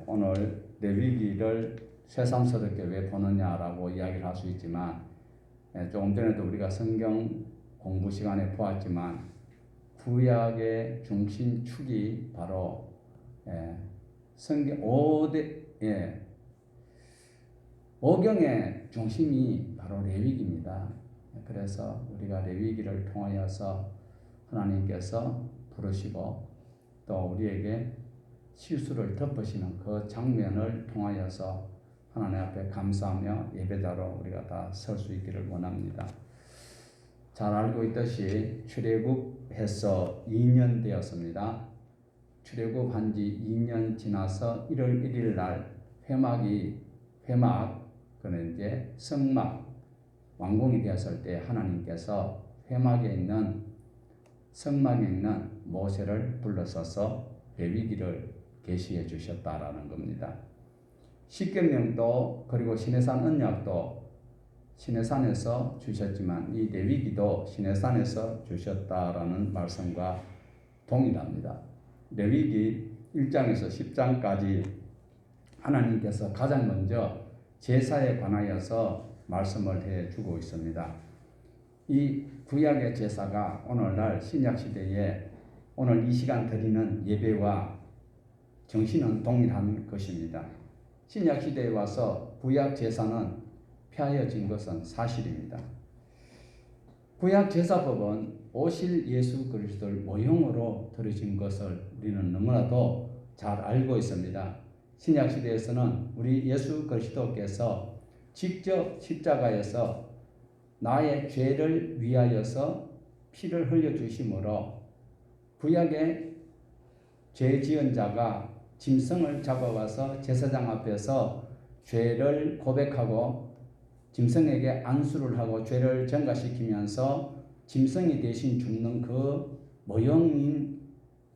오늘 레위기를 새삼스럽게 왜 보느냐라고 이야기를 할 수 있지만, 조금 전에도 우리가 성경 공부 시간에 보았지만 구약의 중심축이 바로 성경 5경의 중심이 바로 레위기입니다. 그래서 우리가 레위기를 통하여서 하나님께서 부르시고 또 우리에게 실수를 덮으시는 그 장면을 통하여서 하나님 앞에 감사하며 예배자로 우리가 다 설 수 있기를 원합니다. 잘 알고 있듯이 출애굽해서 2년 되었습니다. 출애굽한 지 2년 지나서 1월 1일 날 그는 이제 성막 완공이 되었을 때 하나님께서 성막에 있는 모세를 불러서서 레위기를 계시해 주셨다라는 겁니다. 십계명도 그리고 시내산 언약도 시내산에서 주셨지만 이 레위기도 시내산에서 주셨다라는 말씀과 동일합니다. 레위기 1장에서 10장까지 하나님께서 가장 먼저 제사에 관하여서 말씀을 해주고 있습니다. 이 구약의 제사가 오늘날 신약시대에 오늘 이 시간 드리는 예배와 정신은 동일한 것입니다. 신약시대에 와서 구약 제사는 폐하여진 것은 사실입니다. 구약 제사법은 오실 예수 그리스도를 모형으로 드려진 것을 우리는 너무나도 잘 알고 있습니다. 신약시대에서는 우리 예수 그리스도께서 직접 십자가에서 나의 죄를 위하여서 피를 흘려주심으로 구약의 죄 지은 자가 짐승을 잡아와서 제사장 앞에서 죄를 고백하고 짐승에게 안수를 하고 죄를 전가시키면서 짐승이 대신 죽는 그 모형인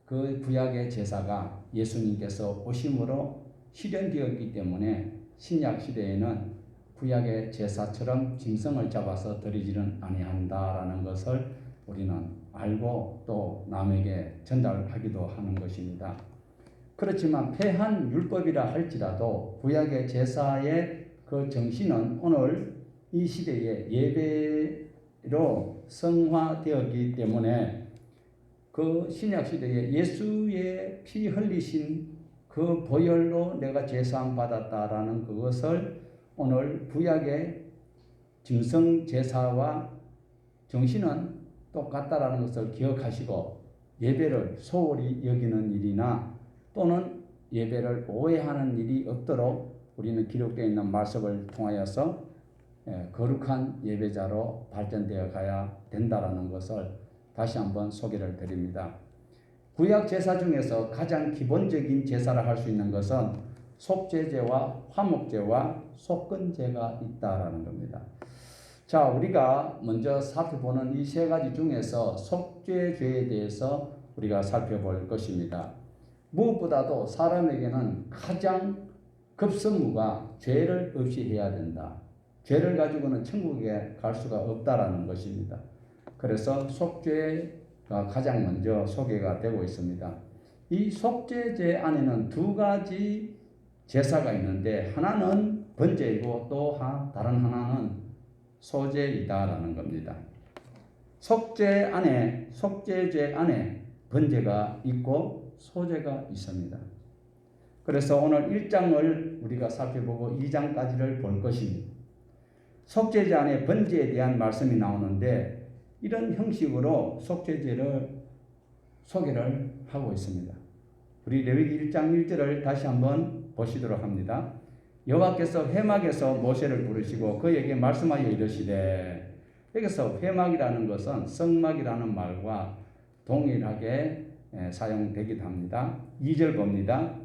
그 구약의 제사가 예수님께서 오심으로 실현되었기 때문에 신약시대에는 구약의 제사처럼 짐승을 잡아서 드리지는 아니한다라는 것을 우리는 알고 또 남에게 전달하기도 하는 것입니다. 그렇지만 폐한 율법이라 할지라도 구약의 제사의 그 정신은 오늘 이 시대의 예배로 성화되었기 때문에 그 신약시대에 예수의 피 흘리신 그 보혈로 내가 제사함 받았다라는 그것을 오늘 구약의 짐승 제사와 정신은 똑같다라는 것을 기억하시고 예배를 소홀히 여기는 일이나 또는 예배를 오해하는 일이 없도록 우리는 기록되어 있는 말씀을 통하여서 거룩한 예배자로 발전되어 가야 된다라는 것을 다시 한번 소개를 드립니다. 구약 제사 중에서 가장 기본적인 제사를 할 수 있는 것은 속죄제와 화목제와 속건제가 있다라는 겁니다. 자, 우리가 먼저 살펴보는 이 세 가지 중에서 속죄제에 대해서 우리가 살펴볼 것입니다. 무엇보다도 사람에게는 가장 급선무가 죄를 없이 해야 된다. 죄를 가지고는 천국에 갈 수가 없다라는 것입니다. 그래서 속죄가 가장 먼저 소개가 되고 있습니다. 이 속죄제 안에는 두 가지 제사가 있는데 하나는 번제이고 또 다른 하나는 소제이다라는 겁니다. 속죄제 안에 번제가 있고 소제가 있습니다. 그래서 오늘 1장을 우리가 살펴보고 2장까지를 볼 것입니다. 속죄제 안에 번제에 대한 말씀이 나오는데 이런 형식으로 속죄제를 소개를 하고 있습니다. 우리 레위기 1장 1절을 다시 한번 보시도록 합니다. 여호와께서 회막에서 모세를 부르시고 그에게 말씀하여 이르시되, 여기서 회막이라는 것은 성막이라는 말과 동일하게 사용되기도 합니다. 2절 봅니다.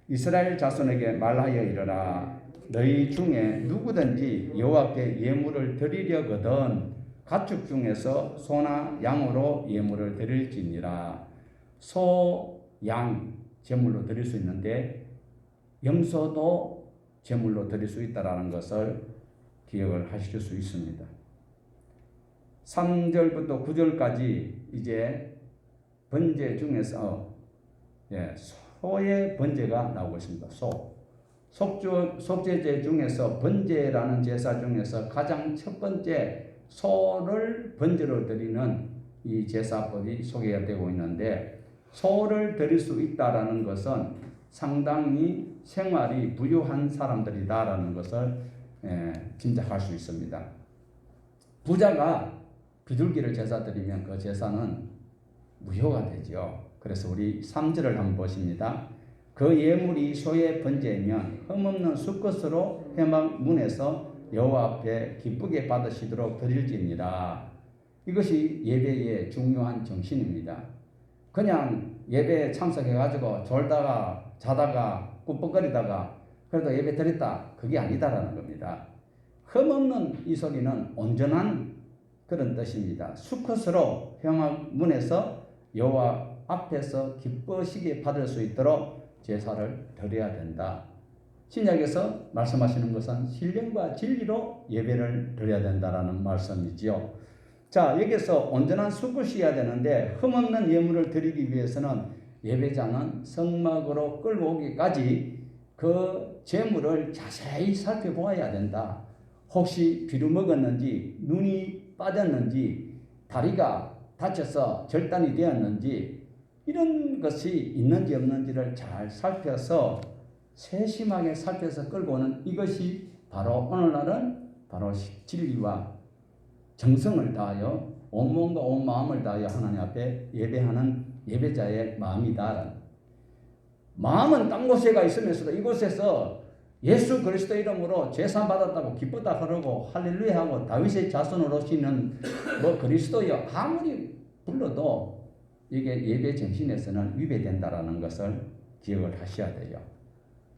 이스라엘 자손에게 말하여 이르라. 너희 중에 누구든지 여호와께 예물을 드리려거든 가축 중에서 소나 양으로 예물을 드릴지니라. 소, 양 제물로 드릴 수 있는데 염소도 제물로 드릴 수 있다는 것을 기억을 하실 수 있습니다. 3절부터 9절까지 이제 번제 중에서 소의 번제가 나오고 있습니다. 속죄제 중에서 번제라는 제사 중에서 가장 첫 번째 소를 번제로 드리는 이 제사법이 소개가 되고 있는데, 소를 드릴 수 있다라는 것은 상당히 생활이 부유한 사람들이다라는 것을 짐작할 수 있습니다. 부자가 비둘기를 제사 드리면 그 제사는 무효가 되죠. 그래서 우리 3절을 한번 보십니다. 그 예물이 소의 번제이면 흠없는 수컷으로 회막 문에서 여호와 앞에 기쁘게 받으시도록 드릴지니라. 이것이 예배의 중요한 정신입니다. 그냥 예배에 참석해가지고 졸다가 자다가 꿉꿉거리다가 그래도 예배 드렸다, 그게 아니다라는 겁니다. 흠없는 이 소리는 온전한 그런 뜻입니다. 수컷으로 회막 문에서 여호와 앞에서 기쁘시게 받을 수 있도록 제사를 드려야 된다. 신약에서 말씀하시는 것은 신령과 진리로 예배를 드려야 된다라는 말씀이지요. 자, 여기서 온전한 수컷이어야 되는데 흠없는 예물을 드리기 위해서는 예배자는 성막으로 끌고 오기까지 그 제물을 자세히 살펴보아야 된다. 혹시 비루 먹었는지, 눈이 빠졌는지, 다리가 다쳐서 절단이 되었는지, 이런 것이 있는지 없는지를 잘 살펴서 세심하게 살펴서 끌고 오는 이것이 바로 오늘날은 바로 진리와 정성을 다하여 온 몸과 온 마음을 다하여 하나님 앞에 예배하는 예배자의 마음이다. 마음은 딴 곳에가 있으면서도 이곳에서 예수 그리스도 이름으로 제사 받았다고 기쁘다 그러고 할렐루야 하고 다윗의 자손으로 오시는 그리스도여 아무리 불러도 이게 예배 정신에서는 위배된다라는 것을 기억을 하셔야 돼요.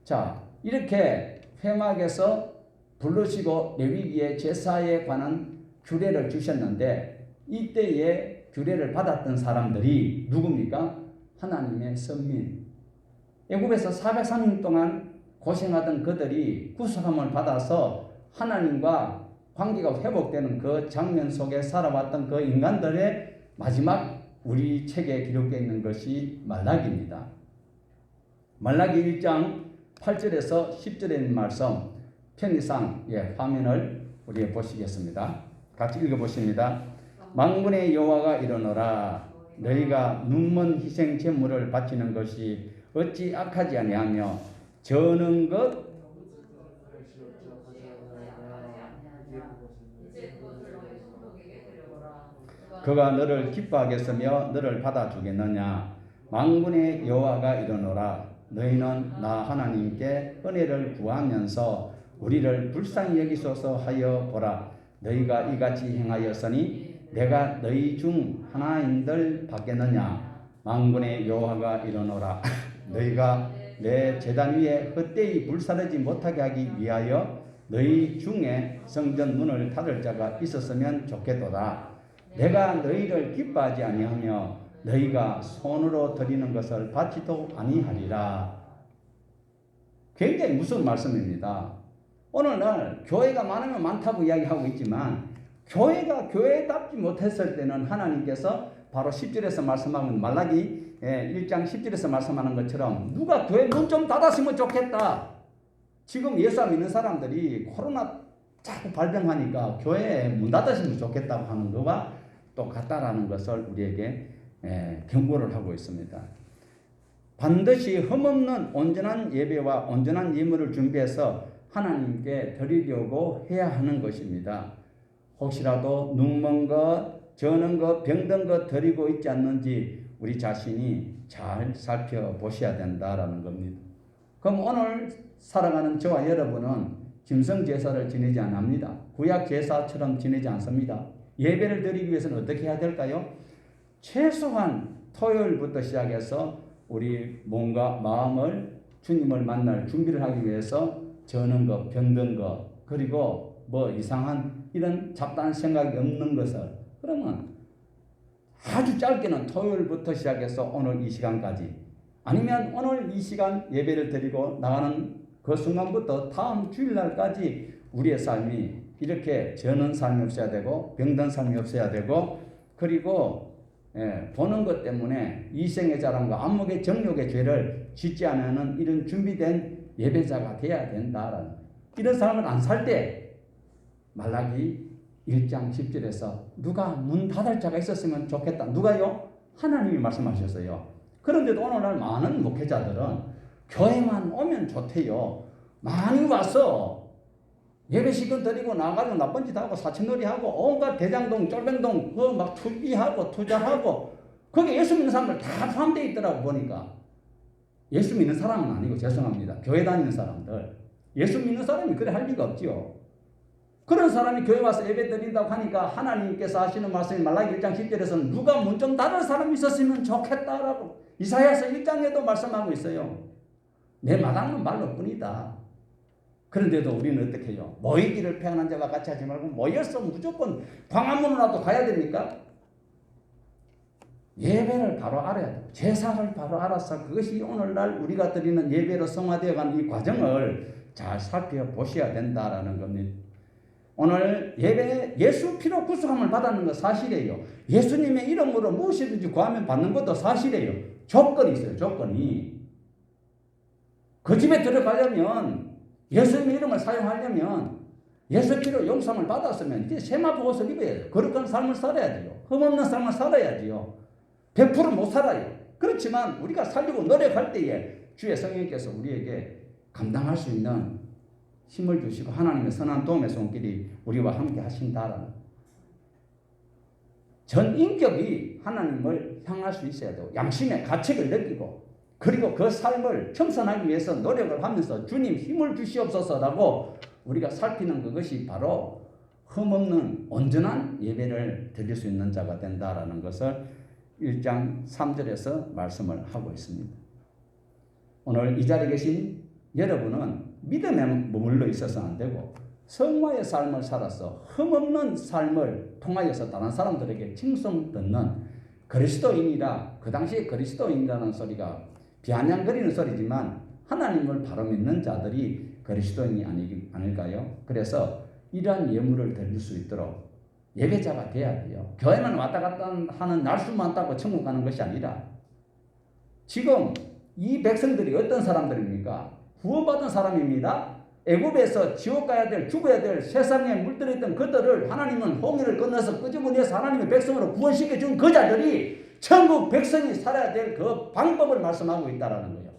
자, 이렇게 회막에서 부르시고 레위기의 제사에 관한 규례를 주셨는데, 이때의 규례를 받았던 사람들이 누굽니까? 하나님의 선민. 애굽에서 430년 동안 고생하던 그들이 구속함을 받아서 하나님과 관계가 회복되는 그 장면 속에 살아왔던 그 인간들의 마지막 우리 책에 기록되어 있는 것이 말라기입니다. 말라기 1장 8절에서 10절에 있는 말씀, 편의상 화면을 우리 보시겠습니다. 같이 읽어보십니다. 만군의 여호와가 이르노라. 너희가 눈먼 희생 제물을 바치는 것이 어찌 악하지 아니하며 저는 것 그가 너를 기뻐하겠으며 너를 받아주겠느냐. 만군의 여호와가 이르노라. 너희는 나 하나님께 은혜를 구하면서 우리를 불쌍히 여기소서 하여 보라. 너희가 이같이 행하였으니 내가 너희 중 하나인들 받겠느냐. 만군의 여호와가 이르노라. 너희가 내 제단 위에 헛되이 불사르지 못하게 하기 위하여 너희 중에 성전 문을 닫을 자가 있었으면 좋겠도다. 내가 너희를 기뻐하지 아니하며 너희가 손으로 드리는 것을 받지도 아니하리라. 굉장히 무서운 말씀입니다. 오늘날 교회가 많으면 많다고 이야기하고 있지만 교회가 교회답지 못했을 때는 하나님께서 바로 10절에서 말씀하는 말라기 1장 10절에서 말씀하는 것처럼 누가 교회 문 좀 닫았으면 좋겠다. 지금 예수 믿는 사람들이 코로나 자꾸 발병하니까 교회에 문 닫았으면 좋겠다고 하는 거와 똑같다라는 것을 우리에게 경고를 하고 있습니다. 반드시 흠없는 온전한 예배와 온전한 예물을 준비해서 하나님께 드리려고 해야 하는 것입니다. 혹시라도 눈먼 것, 저는 것, 병든 것 드리고 있지 않는지 우리 자신이 잘 살펴보셔야 된다라는 겁니다. 그럼 오늘 살아가는 저와 여러분은 짐승 제사를 지내지 않습니다. 구약 제사처럼 지내지 않습니다. 예배를 드리기 위해서는 어떻게 해야 될까요? 최소한 토요일부터 시작해서 우리 몸과 마음을 주님을 만날 준비를 하기 위해서 저는 것, 병든 것, 그리고 이상한 이런 잡다한 생각이 없는 것을, 그러면 아주 짧게는 토요일부터 시작해서 오늘 이 시간까지, 아니면 오늘 이 시간 예배를 드리고 나가는 그 순간부터 다음 주일날까지 우리의 삶이 이렇게 저는 삶이 없어야 되고 병든 삶이 없어야 되고, 그리고 보는 것 때문에 이생의 자랑과 안목의 정욕의 죄를 짓지 않으면 이런 준비된 예배자가 돼야 된다라는 거예요. 이런 사람을 안 살 때 말라기 1장 10절에서 누가 문 닫을 자가 있었으면 좋겠다. 누가요? 하나님이 말씀하셨어요. 그런데도 오늘날 많은 목회자들은 교회만 오면 좋대요. 많이 와서 예배시간 드리고 나가지고 나쁜 짓 하고 사천놀이 하고 온갖 대장동 쫄병동 그 막 투기하고 투자하고 거기 예수 믿는 사람들 다 포함되어 있더라고 보니까. 예수 믿는 사람은 아니고 죄송합니다. 교회 다니는 사람들. 예수 믿는 사람이 그래 할 리가 없지요. 그런 사람이 교회 와서 예배 드린다고 하니까 하나님께서 하시는 말씀이 말라기 1장 10절에서는 누가 문 좀 닫을 사람이 있었으면 좋겠다라고 이사야서 1장에도 말씀하고 있어요. 내 마당은 말로 뿐이다. 그런데도 우리는 어떻게 해요? 모이기를 패하는 자와 같이 하지 말고 모여서 무조건 광화문으로라도 가야 됩니까? 예배를 바로 알아야 돼요. 제사를 바로 알아서 그것이 오늘날 우리가 드리는 예배로 성화되어가는 이 과정을 잘 살펴보셔야 된다라는 겁니다. 오늘 예배 예수 피로 구속함을 받았는 건 사실이에요. 예수님의 이름으로 무엇이든지 구하면 받는 것도 사실이에요. 조건이 있어요. 조건이. 그 집에 들어가려면 예수님의 이름을 사용하려면 예수 피로 용서함을 받았으면 이제 세마포 옷을 입어야 돼요. 거룩한 삶을 살아야 돼요. 흠없는 삶을 살아야지요. 100% 못 살아요. 그렇지만 우리가 살려고 노력할 때에 주의 성령께서 우리에게 감당할 수 있는 힘을 주시고 하나님의 선한 도움의 손길이 우리와 함께 하신다라는 전 인격이 하나님을 향할 수 있어야 되고 양심의 가책을 느끼고 그리고 그 삶을 청산하기 위해서 노력을 하면서 주님 힘을 주시옵소서라고 우리가 살피는 그것이 바로 흠없는 온전한 예배를 드릴 수 있는 자가 된다라는 것을 1장 3절에서 말씀을 하고 있습니다. 오늘 이 자리에 계신 여러분은 믿음에 머물러 있어서는 안 되고 성화의 삶을 살아서 흠없는 삶을 통하여서 다른 사람들에게 칭송 듣는 그리스도인이라 그 당시에 그리스도인이라는 소리가 비아냥거리는 소리지만 하나님을 바로 믿는 자들이 그리스도인이 아닐까요? 그래서 이러한 예물을 드릴 수 있도록 예배자가 돼야 돼요. 교회만 왔다 갔다 하는 날수만 따고 천국 가는 것이 아니라 지금 이 백성들이 어떤 사람들입니까? 구원받은 사람입니다. 애굽에서 지옥 가야 될 죽어야 될 세상에 물들어있던 그들을 하나님은 홍해를 건너서 끄집어내서 하나님의 백성으로 구원시켜 준 그 자들이 천국 백성이 살아야 될 그 방법을 말씀하고 있다는 거예요.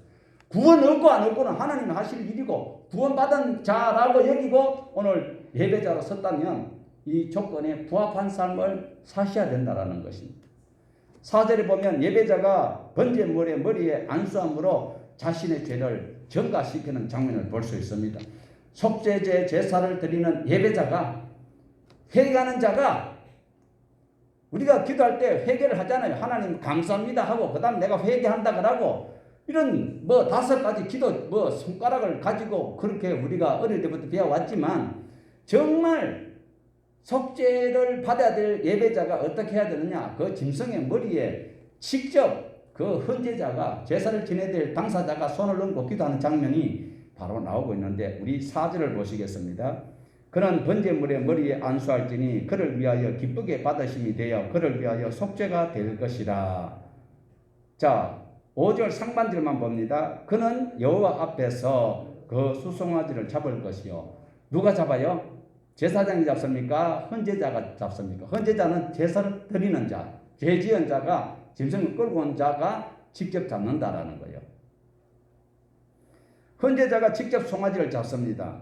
구원 얻고 안 얻고는 하나님이 하실 일이고 구원받은 자라고 여기고 오늘 예배자로 섰다면 이 조건에 부합한 삶을 사셔야 된다는 것입니다. 4절에 보면 예배자가 번제물의 머리에 안수함으로 자신의 죄를 전가시키는 장면을 볼 수 있습니다. 속죄제 제사를 드리는 예배자가 회개하는 자가 우리가 기도할 때 회개를 하잖아요. 하나님 감사합니다 하고 그 다음 내가 회개한다 그러고 이런 5가지 기도 손가락을 가지고 그렇게 우리가 어릴 때부터 배워왔지만 정말 속죄를 받아야 될 예배자가 어떻게 해야 되느냐? 그 짐승의 머리에 직접 그 헌제자가 제사를 지내야 될 당사자가 손을 얹고 기도하는 장면이 바로 나오고 있는데 우리 4절을 보시겠습니다. 그는 번제물의 머리에 안수할지니 그를 위하여 기쁘게 받으심이 되어 그를 위하여 속죄가 될 것이라. 자 5절 상반절만 봅니다. 그는 여호와 앞에서 그 수송아지를 잡을 것이요. 누가 잡아요? 제사장이 잡습니까? 헌제자가 잡습니까? 헌제자는 제사를 드리는 자, 죄 지은 자가 짐승을 끌고 온 자가 직접 잡는다라는 거예요. 헌제자가 직접 송아지를 잡습니다.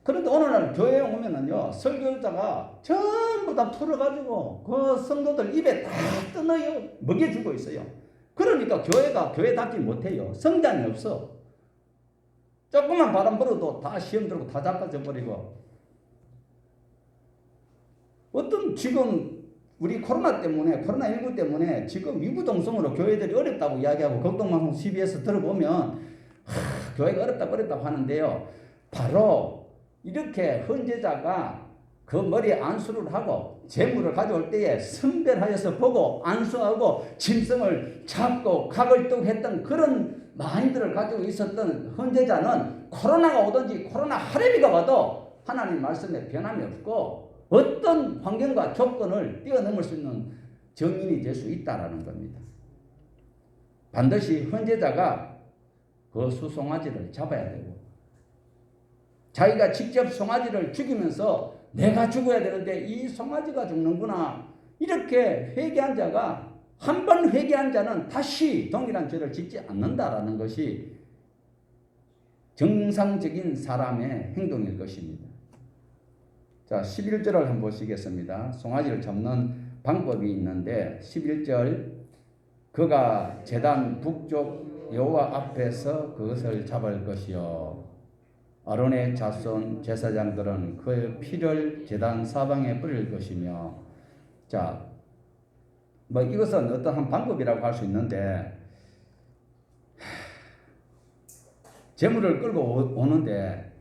그런데 오늘날 교회에 오면은요, 설교자가 전부 다 풀어가지고 그 성도들 입에 다 떠넣어요. 먹여주고 있어요. 그러니까 교회가 교회답지 못해요. 성장이 없어. 조금만 바람 불어도 다 시험 들고 다 자빠져 버리고. 어떤 지금 우리 코로나19 때문에 지금 위구동성으로 교회들이 어렵다고 이야기하고 걱동방송 CBS 들어보면 교회가 어렵다고 하는데요. 바로 이렇게 헌제자가 그 머리에 안수를 하고 재물을 가져올 때에 선별하여서 보고 안수하고 짐승을 잡고 각을 뜨고 했던 그런 마인드를 가지고 있었던 헌제자는 코로나가 오든지 코로나 하레비가 와도 하나님 말씀에 변함이 없고 어떤 환경과 조건을 뛰어넘을 수 있는 정인이 될 수 있다는 겁니다. 반드시 헌제자가 그 수송아지를 잡아야 되고, 자기가 직접 송아지를 죽이면서 내가 죽어야 되는데 이 송아지가 죽는구나, 이렇게 회개한 자가, 한 번 회개한 자는 다시 동일한 죄를 짓지 않는다라는 것이 정상적인 사람의 행동일 것입니다. 자, 11절을 한번 보시겠습니다. 송아지를 잡는 방법이 있는데 11절, 그가 제단 북쪽 여호와 앞에서 그것을 잡을 것이요 아론의 자손 제사장들은 그의 피를 제단 사방에 뿌릴 것이며. 자, 뭐 이것은 어떠한 방법이라고 할 수 있는데, 재물을 끌고 오는데,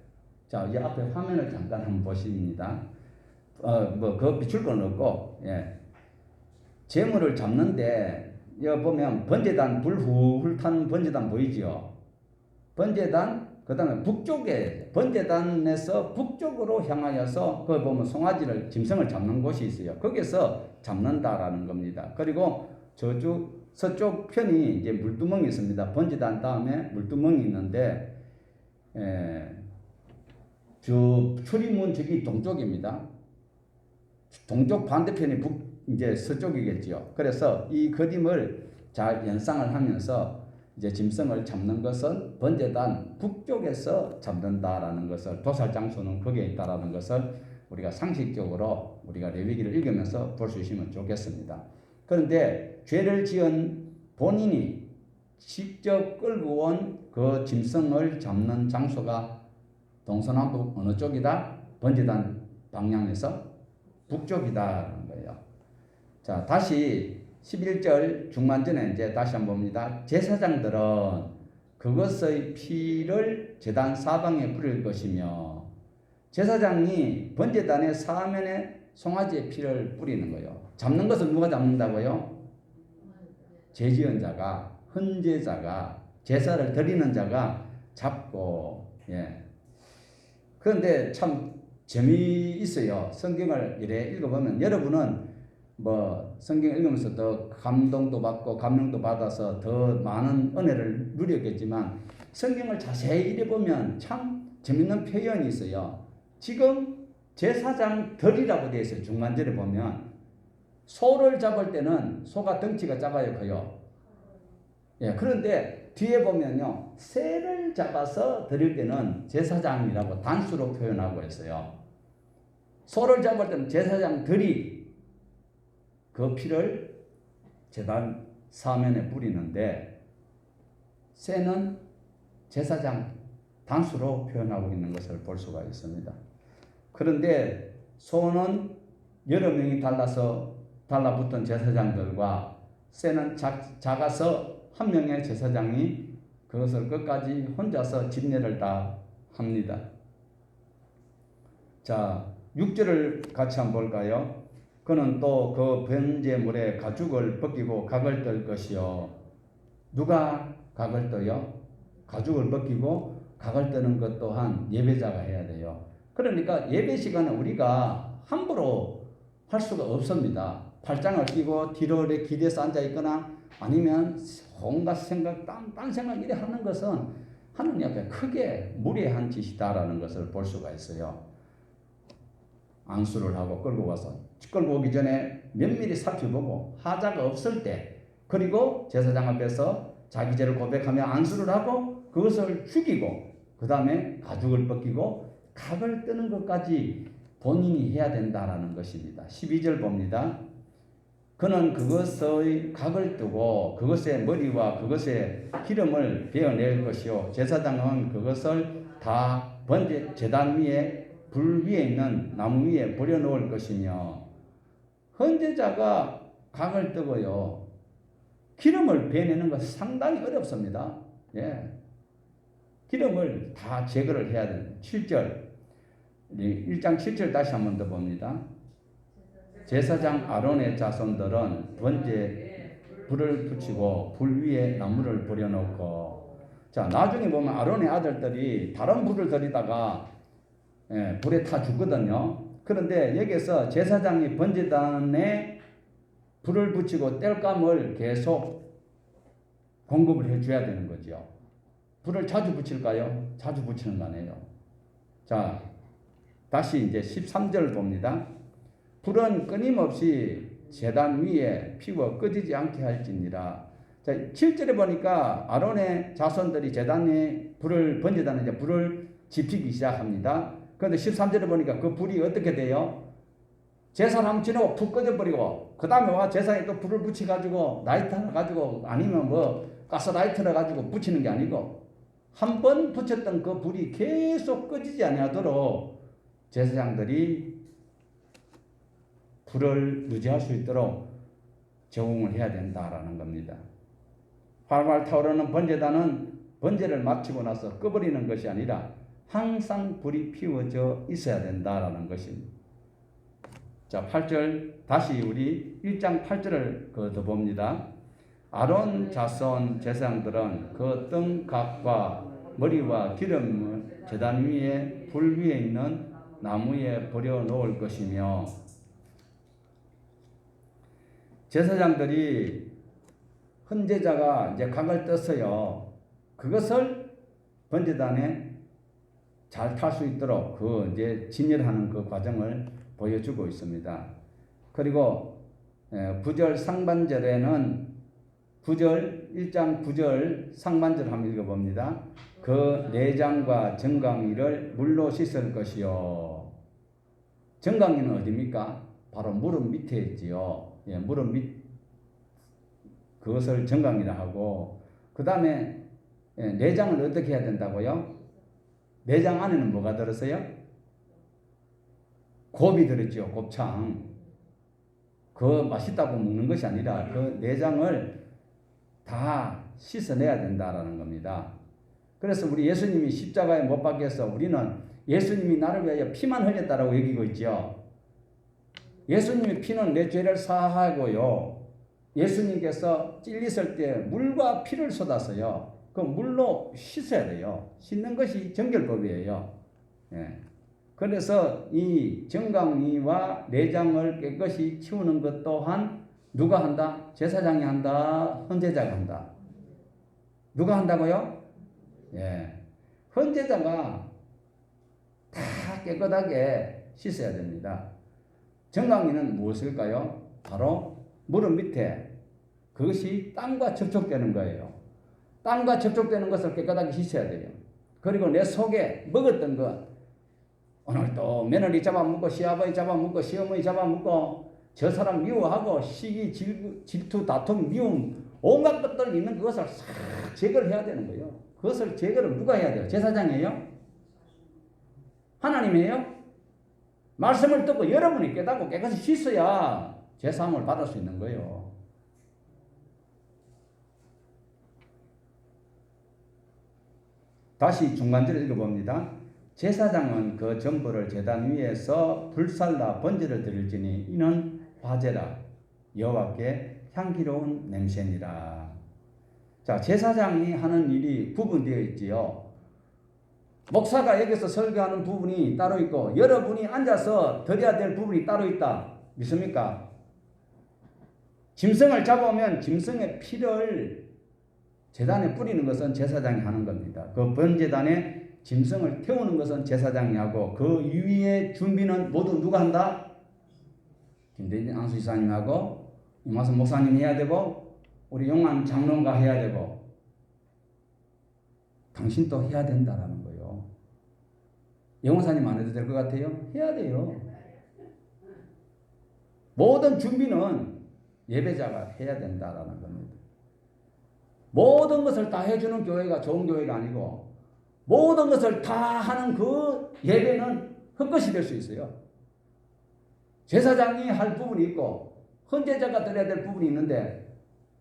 자, 이 앞에 화면을 잠깐 한번 보십니다. 그거 비출 건 없고, 예. 재물을 잡는데, 여기 보면 번제단, 불 훌훌 타는 번제단 보이지요? 번제단, 그 다음에 북쪽에, 번제단에서 북쪽으로 향하여서, 거기 보면 송아지를, 짐승을 잡는 곳이 있어요. 거기서 잡는다라는 겁니다. 그리고 저쪽, 서쪽 편이 이제 물두멍이 있습니다. 번제단 다음에 물두멍이 있는데, 출입문 저기 동쪽입니다. 동쪽 반대편이 이제 서쪽이겠죠. 그래서 이 그림을 잘 연상을 하면서 이제 짐승을 잡는 것은 번제단 북쪽에서 잡는다라는 것을, 도살 장소는 거기에 있다라는 것을 우리가 상식적으로 우리가 레위기를 읽으면서 볼 수 있으면 좋겠습니다. 그런데 죄를 지은 본인이 직접 끌고 온 그 짐승을 잡는 장소가 동서남북 어느 쪽이다? 번제단 방향에서 북쪽이다라는 거예요. 자, 다시 11절 중반전에 이제 다시 한번 봅니다. 제사장들은 그것의 피를 제단 사방에 뿌릴 것이며, 제사장이 번제단의 사면에 송아지의 피를 뿌리는 거예요. 잡는 것은 누가 잡는다고요? 죄지은 자가, 헌제자가, 제사를 드리는 자가 잡고, 예. 그런데 참 재미있어요. 성경을 이래 읽어보면 여러분은 뭐 성경 읽으면서 더 감동도 받고 감명도 받아서 더 많은 은혜를 누렸겠지만, 성경을 자세히 읽어보면 참 재밌는 표현이 있어요. 지금 제사장들이라고 되어 있어요. 중간절에 보면 소를 잡을 때는 소가 덩치가 작아요, 커요? 예, 그런데 뒤에 보면요, 새를 잡아서 드릴 때는 제사장이라고 단수로 표현하고 있어요. 소를 잡을 때는 제사장들이 그 피를 제단 사면에 뿌리는데, 새는 제사장 단수로 표현하고 있는 것을 볼 수가 있습니다. 그런데 소는 여러 명이 달라붙은 제사장들과 새는 작아서 한 명의 제사장이 그것을 끝까지 혼자서 집례를 다 합니다. 자, 6절을 같이 한번 볼까요? 그는 또 그 번제물에 가죽을 벗기고 각을 뜰 것이요. 누가 각을 떠요? 가죽을 벗기고 각을 뜨는 것 또한 예배자가 해야 돼요. 그러니까 예배 시간에 우리가 함부로 할 수가 없습니다. 팔짱을 끼고 뒤로 기대서 앉아 있거나 아니면 온갖 생각, 딴 생각 이래 하는 것은 하느님 앞에 크게 무례한 짓이다라는 것을 볼 수가 있어요. 앙수를 하고 끌고 와서, 끌고 오기 전에 면밀히 살펴보고 하자가 없을 때, 그리고 제사장 앞에서 자기 죄를 고백하며 안수를 하고 그것을 죽이고, 그 다음에 가죽을 벗기고 각을 뜨는 것까지 본인이 해야 된다라는 것입니다. 12절 봅니다. 그는 그것의 각을 뜨고 그것의 머리와 그것의 기름을 베어낼 것이요, 제사장은 그것을 다 번제 제단 위에 불 위에 있는 나무 위에 버려놓을 것이며, 헌제자가 각을 뜨고요, 기름을 베내는 것은 상당히 어렵습니다. 예. 기름을 다 제거를 해야 됩니다. 7절, 1장 7절 다시 한번 더 봅니다. 제사장 아론의 자손들은 번제 불을 붙이고 불 위에 나무를 버려놓고, 자, 나중에 보면 아론의 아들들이 다른 불을 들이다가 불에 타 죽거든요. 그런데 여기서 제사장이 번제단에 불을 붙이고 땔감을 계속 공급을 해줘야 되는 거죠. 불을 자주 붙일까요? 자주 붙이는 거 아니에요. 자, 다시 이제 13절 봅니다. 불은 끊임없이 제단 위에 피워 꺼지지 않게 할지니라. 자, 7절에 보니까 아론의 자손들이 제단에 불을 번제다는 이제 불을 지피기 시작합니다. 그런데 13절에 보니까 그 불이 어떻게 돼요? 제사를 한번 지나고 푹 꺼져버리고 그 다음에 와 제사에 또 불을 붙여가지고 라이터 하나 가지고 아니면 뭐 가스라이터를 가지고 붙이는 게 아니고 한 번 붙였던 그 불이 계속 꺼지지 아니하도록 제사장들이 불을 유지할 수 있도록 적응을 해야 된다라는 겁니다. 활활 타오르는 번제단은 번제를 마치고 나서 꺼버리는 것이 아니라 항상 불이 피워져 있어야 된다라는 것입니다. 자, 8절 다시 우리 1장 8절을 더 봅니다. 아론 자손 제사장들은 그 등갑과 머리와 기름을 제단 위에 불 위에 있는 나무에 버려 놓을 것이며 제사장들이 헌제자가 이제 각을 떠서요. 그것을 번제단에 잘 탈 수 있도록 그 이제 진열하는 그 과정을 보여주고 있습니다. 그리고 9절 상반절에는 9절 1장 9절 상반절 한번 읽어봅니다. 그 내장과 정강이를 물로 씻을 것이요. 정강이는 어디입니까? 바로 무릎 밑에 있지요. 예, 무릎 밑 그것을 정강이라 하고 그 다음에 내장을 어떻게 해야 된다고요? 내장 안에는 뭐가 들었어요? 곱이 들었죠. 곱창. 그 맛있다고 먹는 것이 아니라 그 내장을 다 씻어내야 된다라는 겁니다. 그래서 우리 예수님이 십자가에 못 박혀서 우리는 예수님이 나를 위하여 피만 흘렸다라고 여기고 있죠. 예수님의 피는 내 죄를 사하고요. 예수님께서 찔리실 때 물과 피를 쏟았어요. 그 물로 씻어야 돼요. 씻는 것이 정결법이에요. 예. 그래서 이 정강이와 내장을 깨끗이 치우는 것 또한 누가 한다? 제사장이 한다? 헌제자가 한다? 누가 한다고요? 예. 헌제자가 다 깨끗하게 씻어야 됩니다. 정강이는 무엇일까요? 바로 무릎 밑에 그것이 땅과 접촉되는 거예요. 땅과 접촉되는 것을 깨끗하게 씻어야 돼요. 그리고 내 속에 먹었던 것 오늘 또 며느리 잡아먹고 시아버지 잡아먹고 시어머니 잡아먹고 저 사람 미워하고 시기 질투 다툼 미움 온갖 것들 있는 그것을 싹 제거를 해야 되는 거예요. 그것을 제거를 누가 해야 돼요? 제사장이에요? 하나님이에요? 말씀을 듣고 여러분이 깨닫고 깨끗이 씻어야 제사함을 받을 수 있는 거예요. 다시 중간절을 읽어봅니다. 제사장은 그 전부를 제단 위에서 불살라 번제를 드릴지니 이는 화제라 여호와께 향기로운 냄새니라. 자, 제사장이 하는 일이 구분되어 있지요. 목사가 여기서 설교하는 부분이 따로 있고 여러분이 앉아서 드려야 될 부분이 따로 있다. 믿습니까? 짐승을 잡아오면 짐승의 피를 제단에 뿌리는 것은 제사장이 하는 겁니다. 그 번제단에 짐승을 태우는 것은 제사장이 하고 그 위의 준비는 모두 누가 한다? 김대진 안수이사님하고 이마선 목사님 해야 되고 우리 용안 장로가 해야 되고 당신도 해야 된다라는 거예요. 영호사님 안 해도 될 것 같아요? 해야 돼요. 모든 준비는 예배자가 해야 된다라는 겁니다. 모든 것을 다 해주는 교회가 좋은 교회가 아니고 모든 것을 다 하는 그 예배는 헛것이 될 수 있어요. 제사장이 할 부분이 있고 헌제자가 드려야 될 부분이 있는데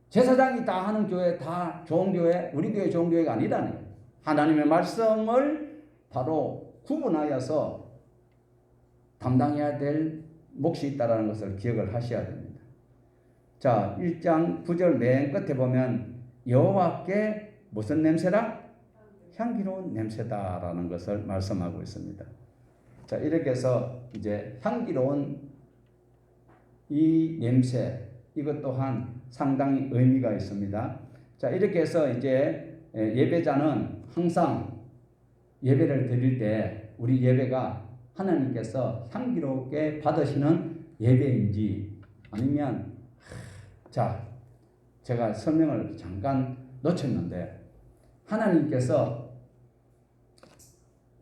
제사장이 다 하는 교회 다 좋은 교회 우리 교회 좋은 교회가 아니라는 거예요. 하나님의 말씀을 바로 구분하여서 담당해야 될 몫이 있다는 것을 기억을 하셔야 됩니다. 자, 1장 9절 맨 끝에 보면 여호와께 무슨 냄새라? 향기로운 냄새다라는 것을 말씀하고 있습니다. 자, 이렇게 해서 이제 향기로운 이 냄새 이것 또한 상당히 의미가 있습니다. 자, 이렇게 해서 이제 예배자는 항상 예배를 드릴 때 우리 예배가 하나님께서 향기롭게 받으시는 예배인지 아니면 자, 제가 설명을 잠깐 놓쳤는데 하나님께서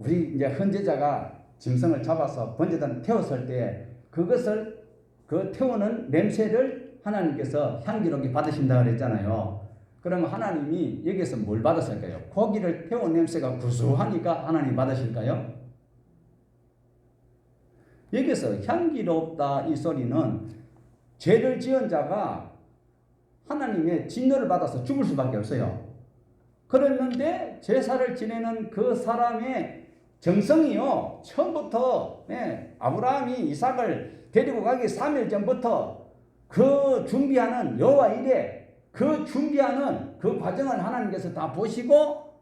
우리 이제 헌제자가 짐승을 잡아서 번제단에 태웠을 때 그것을 그 태우는 냄새를 하나님께서 향기롭게 받으신다 그랬잖아요. 그러면 하나님이 여기서 뭘 받았을까요? 고기를 태운 냄새가 구수하니까 하나님 받으실까요? 여기서 향기롭다 이 소리는 죄를 지은 자가 하나님의 진노를 받아서 죽을 수밖에 없어요. 그랬는데 제사를 지내는 그 사람의 정성이요, 처음부터 아브라함이 이삭을 데리고 가기 3일 전부터 그 준비하는 여호와 일에 그 준비하는 그 과정을 하나님께서 다 보시고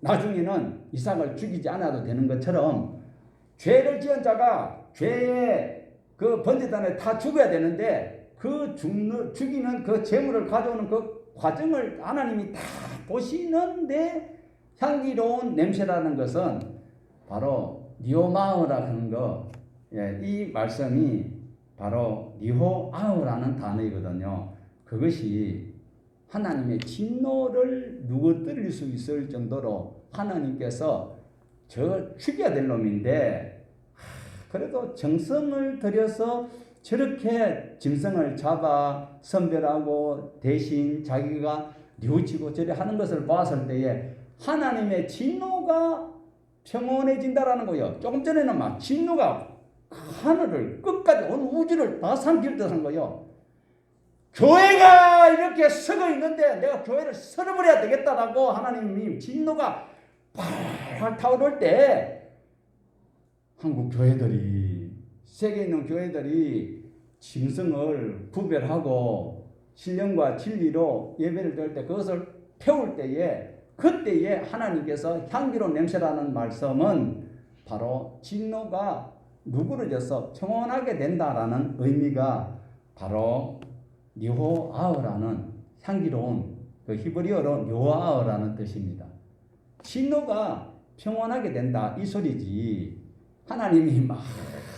나중에는 이삭을 죽이지 않아도 되는 것처럼 죄를 지은 자가 죄의 그 번제단에 다 죽어야 되는데 그 죽이는 그 재물을 가져오는 그 과정을 하나님이 다 보시는데 향기로운 냄새라는 것은 바로 니오마흐라 하는 거, 이 말씀이 바로 니호아흐라는 단어이거든요. 그것이 하나님의 진노를 누구뜨릴 수 있을 정도로 하나님께서 저 죽여야 될 놈인데 그래도 정성을 들여서 저렇게 짐승을 잡아 선별하고 대신 자기가 뉘우치고 저리 하는 것을 봤을 때에 하나님의 진노가 평온해진다라는 거예요. 조금 전에는 막 진노가 하늘을 끝까지 온 우주를 다 삼킬 듯한 거예요. 교회가 이렇게 썩어 있는데 내가 교회를 썰어버려야 되겠다라고 하나님이 진노가 팔팔 타오를 때 한국 교회들이 세계에 있는 교회들이 짐승을 구별하고 신령과 진리로 예배를 드릴 때 그것을 태울 때에 그때에 하나님께서 향기로운 냄새라는 말씀은 바로 진노가 누그러져서 평온하게 된다라는 의미가 바로 니호아흐라는 향기로운 그 히브리어로 요아흐라는 뜻입니다. 진노가 평온하게 된다 이 소리지 하나님이 막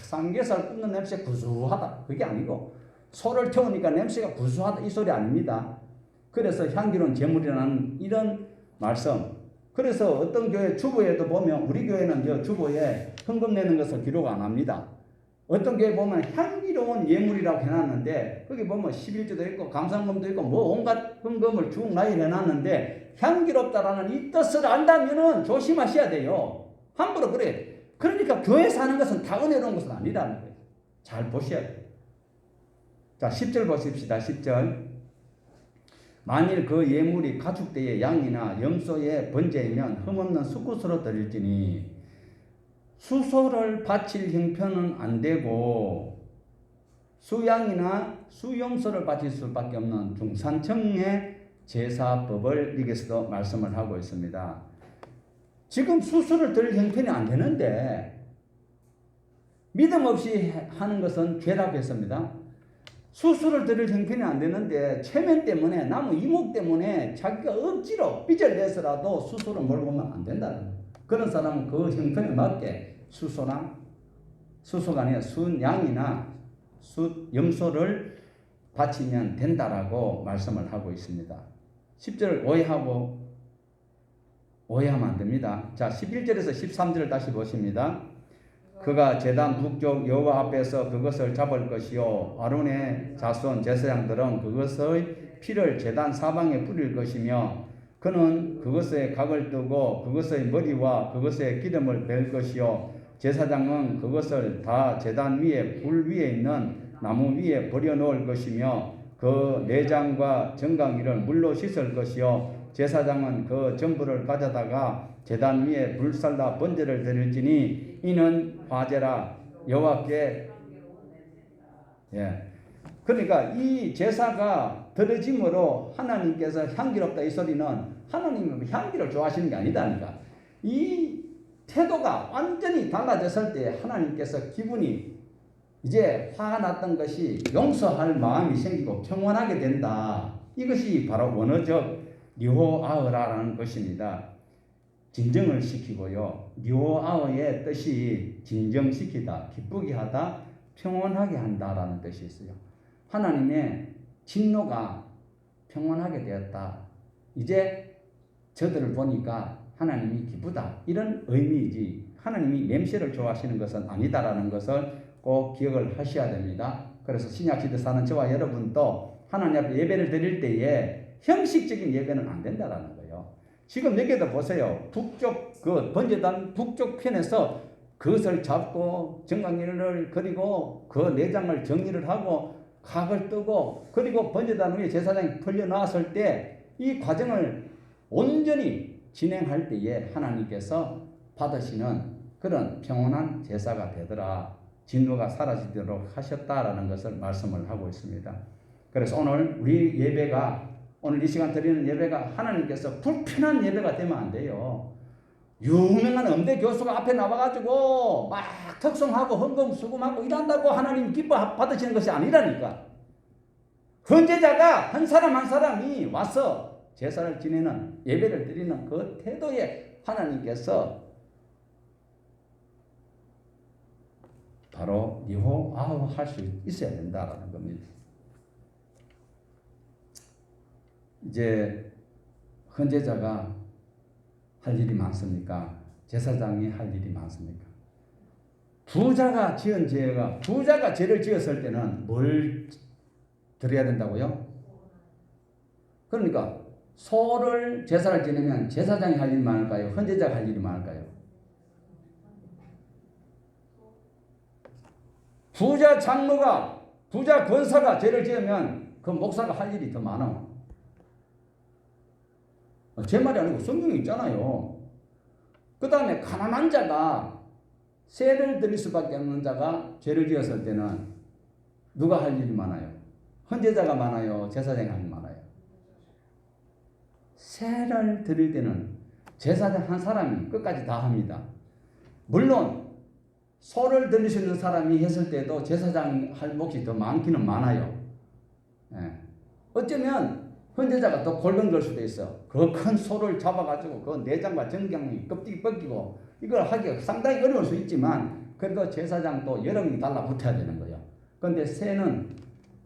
삼겹살 굽는 냄새 구수하다 그게 아니고 소를 태우니까 냄새가 구수하다 이 소리 아닙니다. 그래서 향기로운 제물이라는 이런 말씀. 그래서 어떤 교회 주보에도 보면 우리 교회는 주보에 헌금 내는 것을 기록 안 합니다. 어떤 교회 보면 향기로운 예물이라고 해놨는데 거기 보면 11조도 있고 감사금도 있고 뭐 온갖 헌금을 쭉 나열해놨는데 향기롭다라는 이 뜻을 안다면은 조심하셔야 돼요. 함부로 그래. 그러니까 교회 사는 것은 다 은혜로운 것은 아니라는 거예요. 잘 보셔야 돼요. 자 10절 보십시다. 10절 만일 그 예물이 가축대의 양이나 염소의 번제이면 흠없는 수굿으로 드릴지니 수소를 바칠 형편은 안 되고 수양이나 수염소를 바칠 수밖에 없는 중산층의 제사법을 여기서도 말씀을 하고 있습니다. 지금 수수를 드릴 형편이 안 되는데 믿음 없이 하는 것은 죄라고 했습니다. 수술을 드릴 형편이 안 되는데 체면 때문에 나무 이목 때문에 자기가 억지로 빚을 내서라도 수술을 몰고 오면 안 된다는 거예요. 그런 사람은 그 형편에 맞게 수소가 아니라 순양이나 염소를 바치면 된다라고 말씀을 하고 있습니다. 10절 오해하면 안 됩니다. 자 11절에서 13절을 다시 보십니다. 그가 제단 북쪽 여호와 앞에서 그것을 잡을 것이요 아론의 자손 제사장들은 그것의 피를 제단 사방에 뿌릴 것이며 그는 그것에 각을 뜨고 그것의 머리와 그것의 기름을 뺄 것이요 제사장은 그것을 다 제단 위에 불 위에 있는 나무 위에 버려놓을 것이며 그 내장과 정강이를 물로 씻을 것이요 제사장은 그 전부를 가져다가 제단 위에 불살라 번제를 드릴지니 이는 화제라 여호와께 그러니까 이 제사가 드려짐으로 하나님께서 향기롭다 이 소리는 하나님은 향기를 좋아하시는 게 아니다니까. 이 태도가 완전히 달라졌을 때 하나님께서 기분이 이제 화가 났던 것이 용서할 마음이 생기고 평온하게 된다. 이것이 바로 원어적 니호아흐라라는 것입니다. 진정을 시키고요. 니호아흐의 뜻이 진정시키다, 기쁘게 하다, 평온하게 한다라는 뜻이 있어요. 하나님의 진노가 평온하게 되었다. 이제 저들을 보니까 하나님이 기쁘다. 이런 의미이지 하나님이 냄새를 좋아하시는 것은 아니다라는 것을 꼭 기억을 하셔야 됩니다. 그래서 신약시대 사는 저와 여러분도 하나님 앞에 예배를 드릴 때에 형식적인 예배는 안 된다라는 거예요. 지금 여기도 보세요. 북쪽 그 번제단 북쪽 편에서 그것을 잡고 정강이를 그리고 그 내장을 정리를 하고 각을 뜨고 그리고 번제단 위에 제사장이 걸려 나왔을 때 이 과정을 온전히 진행할 때에 하나님께서 받으시는 그런 평온한 제사가 되더라. 진노가 사라지도록 하셨다라는 것을 말씀을 하고 있습니다. 그래서 오늘 우리 예배가 오늘 이 시간 드리는 예배가 하나님께서 불편한 예배가 되면 안 돼요. 유명한 음대 교수가 앞에 나와가지고 막 특성하고 헌금 수금하고 일한다고 하나님 기뻐 받으시는 것이 아니라니까. 헌제자가 한 사람 한 사람이 와서 제사를 지내는 예배를 드리는 그 태도에 하나님께서 바로 니호아흐 할 수 있어야 된다라는 겁니다. 이제 헌제자가 할 일이 많습니까? 제사장이 할 일이 많습니까? 부자가 지은 죄가 부자가 죄를 지었을 때는 뭘 드려야 된다고요? 그러니까 소를 제사를 지내면 제사장이 할 일이 많을까요? 헌제자가 할 일이 많을까요? 부자 장로가 부자 권사가 죄를 지으면 그 목사가 할 일이 더 많아. 제 말이 아니고 성경에 있잖아요. 그 다음에 가난한 자가 세를 드릴 수밖에 없는 자가 죄를 지었을 때는 누가 할 일이 많아요? 헌제자가 많아요? 제사장이 할 일이 많아요? 세를 드릴 때는 제사장 한 사람이 끝까지 다 합니다. 물론 소를 드릴 수 있는 사람이 했을 때도 제사장 할 몫이 더 많기는 많아요. 예. 어쩌면 헌제자가 더 골병 걸 수도 있어. 그 큰 소를 잡아가지고 그 내장과 정경이 껍데기 벗기고 이걸 하기가 상당히 어려울 수 있지만 그래도 제사장도 여러 명이 달라붙어야 되는 거예요. 그런데 새는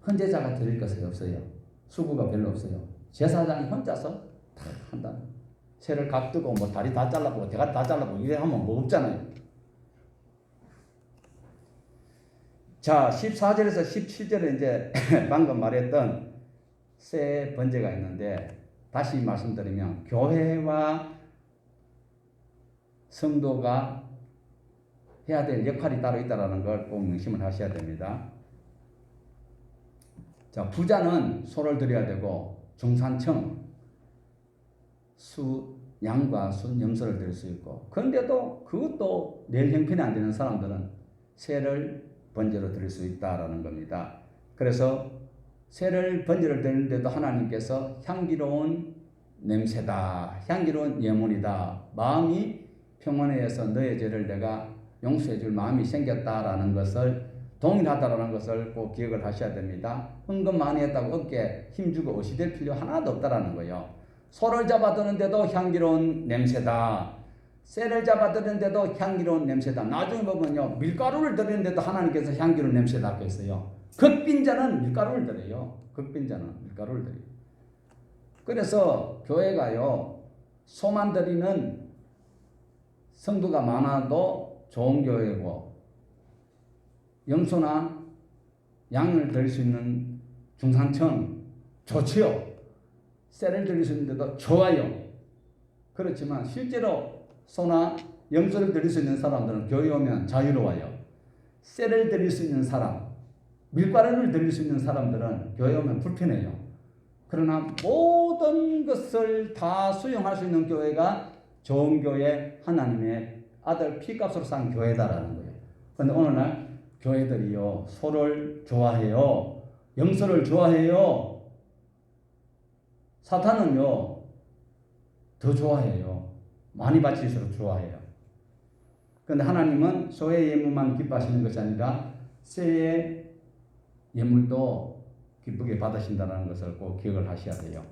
헌제자가 드릴 것이 없어요. 수고가 별로 없어요. 제사장이 혼자서 다 한다. 새를 각뜨고 뭐 다리 다 잘라보고 대가리 다 잘라보고 이래 하면 뭐 없잖아요. 자, 14절에서 17절에 이제 방금 말했던 새 번제가 있는데 다시 말씀드리면 교회와 성도가 해야 될 역할이 따로 있다는 걸 꼭 명심을 하셔야 됩니다. 자, 부자는 소를 드려야 되고 중산층 양과 염소를 드릴 수 있고 그런데도 그것도 낼 형편이 안 되는 사람들은 새를 번제로 드릴 수 있다라는 겁니다. 그래서 새를 번제를 드리는데도 하나님께서 향기로운 냄새다, 향기로운 예물이다, 마음이 평온해서 너의 죄를 내가 용서해 줄 마음이 생겼다라는 것을 동일하다라는 것을 꼭 기억을 하셔야 됩니다. 헌금 많이 했다고 어깨에 힘주고 어시될 필요 하나도 없다라는 거예요. 소를 잡아드는데도 향기로운 냄새다. 쇠를 잡아드는데도 향기로운 냄새다. 나중에 보면요. 밀가루를 드리는데도 하나님께서 향기로운 냄새다 했어요. 극빈자는 밀가루를 드려요. 극빈자는 밀가루를 드려요. 그래서 교회가요. 소만 드리는 성도가 많아도 좋은 교회고 염소나 양을 드릴 수 있는 중산층 좋지요. 쇠를 드릴 수 있는데도 좋아요. 그렇지만 실제로 소나 염소를 드릴 수 있는 사람들은 교회 오면 자유로워요. 쇠를 드릴 수 있는 사람, 밀가루를 드릴 수 있는 사람들은 교회 오면 불편해요. 그러나 모든 것을 다 수용할 수 있는 교회가 좋은 교회, 하나님의 아들 피값으로 산 교회다라는 거예요. 그런데 오늘날 교회들이요, 소를 좋아해요. 염소를 좋아해요. 사탄은요, 더 좋아해요. 많이 바칠수록 좋아해요. 그런데 하나님은 소의 예물만 기뻐하시는 것이 아니라 새의 예물도 기쁘게 받으신다는 것을 꼭 기억을 하셔야 돼요.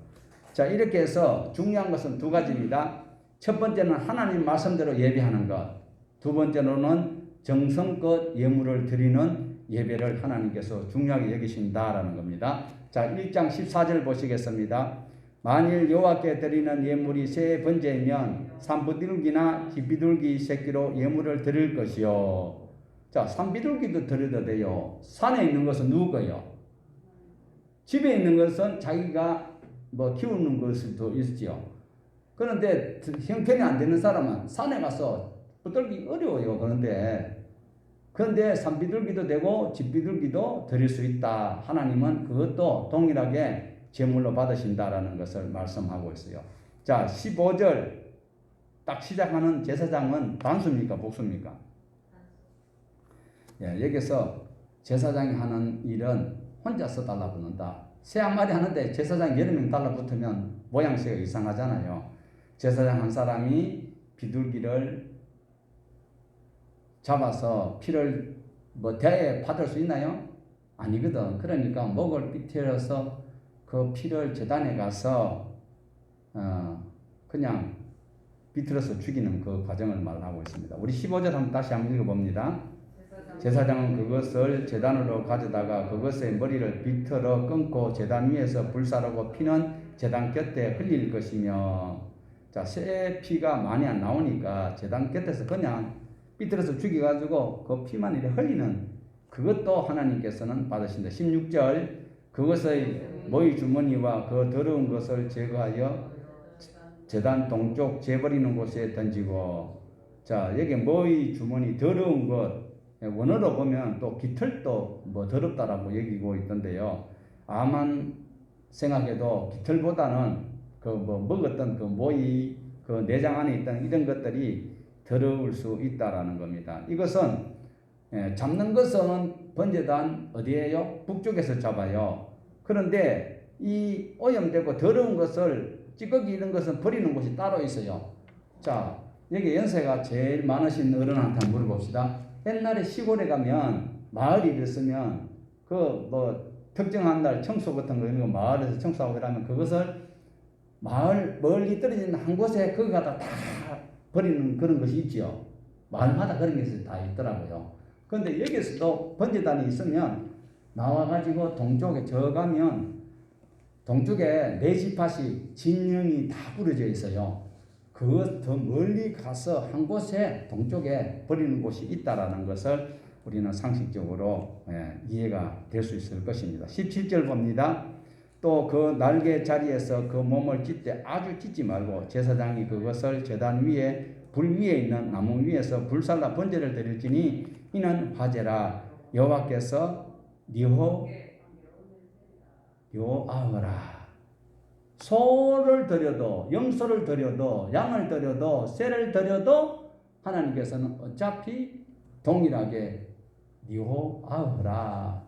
자, 이렇게 해서 중요한 것은 두 가지입니다. 첫 번째는 하나님 말씀대로 예배하는 것. 두 번째로는 정성껏 예물을 드리는 예배를 하나님께서 중요하게 여기신다라는 겁니다. 자, 1장 14절 보시겠습니다. 만일 여호와께 드리는 예물이 새 번제이면 산비둘기나 희비둘기 새끼로 예물을 드릴 것이요. 자, 산비둘기도 드려도 돼요. 산에 있는 것은 누구 거요? 집에 있는 것은 자기가 뭐 키우는 것도 있지요. 그런데 형편이 안 되는 사람은 산에 가서 붙들기 어려워요. 그런데 산비둘기도 되고 집비둘기도 드릴 수 있다. 하나님은 그것도 동일하게 제물로 받으신다라는 것을 말씀하고 있어요. 자, 15절 딱 시작하는 제사장은 단수입니까? 복수입니까? 예, 여기서 제사장이 하는 일은 혼자서 달라붙는다. 새 한 마리 하는데 제사장 여러 명 달라붙으면 모양새가 이상하잖아요. 제사장 한 사람이 비둘기를 잡아서 피를 대에 받을 수 있나요? 아니거든. 그러니까 목을 비틀어서 그 피를 제단에 가서 그냥 비틀어서 죽이는 그 과정을 말하고 있습니다. 우리 15절 다시 한번 읽어봅니다. 제사장은 그것을 제단으로 가져다가 그것의 머리를 비틀어 끊고 제단 위에서 불사르고 피는 제단 곁에 흘릴 것이며, 자, 새 피가 많이 안 나오니까 제단 곁에서 그냥 비틀어서 죽여가지고 그 피만 이렇게 흘리는 그것도 하나님께서는 받으신다. 16절 그것의 모이 주머니와 그 더러운 것을 제거하여 제단 동쪽 재버리는 곳에 던지고, 자, 여기 모이 주머니 더러운 것, 원어로 보면 또 깃털도 더럽다라고 여기고 있던데요. 아만 생각해도 깃털보다는 먹었던 그 모이 그 내장 안에 있던 이런 것들이 더러울 수 있다라는 겁니다. 이것은 잡는 것은 번제단 어디에요? 북쪽에서 잡아요. 그런데 이 오염되고 더러운 것을 찌꺼기 이런 것은 버리는 곳이 따로 있어요. 자, 여기 연세가 제일 많으신 어른한테 한번 물어봅시다. 옛날에 시골에 가면 마을이 있으면 특정한 날 청소 같은 거 이런 거 마을에서 청소하고 이러면 그것을 마을 멀리 떨어진 한 곳에 거기 가다 다 버리는 그런 것이 있지요. 마을마다 그런 것이 다 있더라고요. 그런데 여기서도 번제단이 있으면 나와가지고 동쪽에 저 가면 동쪽에 네 지파씩 진영이 다 부러져 있어요. 그 더 멀리 가서 한 곳에 동쪽에 버리는 곳이 있다라는 것을 우리는 상식적으로 이해가 될 수 있을 것입니다. 17절 봅니다. 또 그 날개 자리에서 그 몸을 찢되 아주 찢지 말고 제사장이 그것을 제단 위에 불 위에 있는 나무 위에서 불살라 번제를 드릴지니 이는 화제라. 여호와께서 여호아흐라. 소를 드려도 염소를 드려도 양을 드려도 새를 드려도 하나님께서는 어차피 동일하게 여호아흐라.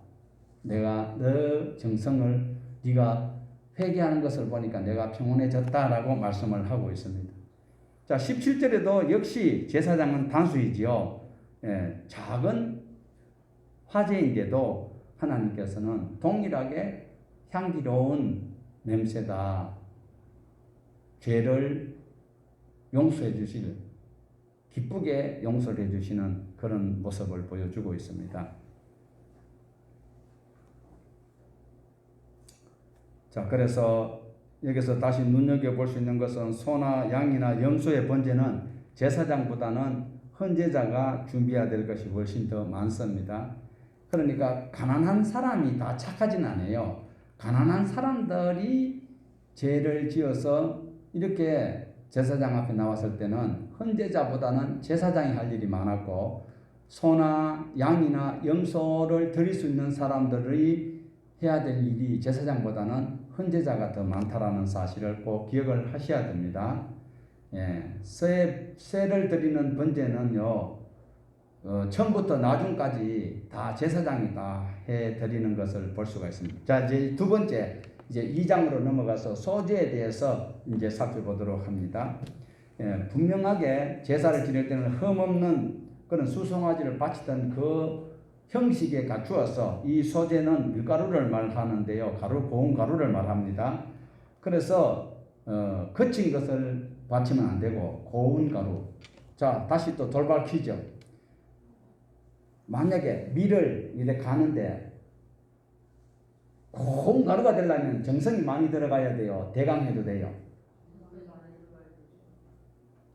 내가 너 정성을 네가 회개하는 것을 보니까 내가 평온해졌다라고 말씀을 하고 있습니다. 자, 17절에도 역시 제사장은 단수이지요. 작은 화제인데도 하나님께서는 동일하게 향기로운 냄새다. 죄를 용서해 주실, 기쁘게 용서를 해 주시는 그런 모습을 보여주고 있습니다. 자, 그래서 여기서 다시 눈여겨볼 수 있는 것은 소나 양이나 염소의 번제는 제사장보다는 헌제자가 준비해야 될 것이 훨씬 더 많습니다. 그러니까 가난한 사람이 다 착하진 않아요. 가난한 사람들이 죄를 지어서 이렇게 제사장 앞에 나왔을 때는 헌제자보다는 제사장이 할 일이 많았고, 소나 양이나 염소를 드릴 수 있는 사람들이 해야 될 일이 제사장보다는 헌제자가 더 많다라는 사실을 꼭 기억을 하셔야 됩니다. 새를 드리는 번제는요, 처음부터 나중까지 다 제사장이 다 해 드리는 것을 볼 수가 있습니다. 자, 이제 두 번째, 이제 2장으로 넘어가서 소제에 대해서 이제 살펴보도록 합니다. 분명하게 제사를 지낼 때는 흠없는 그런 수송아지를 바치던 그 형식에 갖추어서 이 소제는 밀가루를 말하는데요, 고운 가루를 말합니다. 그래서 거친 것을 바치면 안 되고 고운 가루. 자, 다시 또 돌발 퀴즈. 만약에 밀을 이렇게 가는데 고운 가루가 되려면 정성이 많이 들어가야 돼요. 대강 해도 돼요.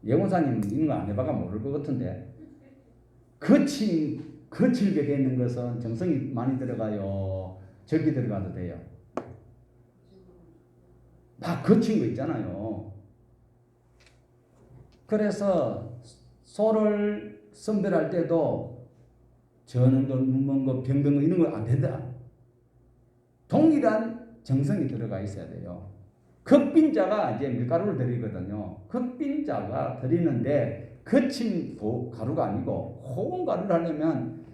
예원사님 이런 거 안 해봐가 모를 것 같은데 거칠게 되는 것은 정성이 많이 들어가요. 적게 들어가도 돼요. 막 거친 거 있잖아요. 그래서 소를 선별할 때도 저는 거, 묵은 거, 병든 거 이런 거 안 된다. 동일한 정성이 들어가 있어야 돼요. 극빈자가 이제 밀가루를 드리거든요. 극빈자가 드리는데 거친 가루가 아니고 고운 가루를 하려면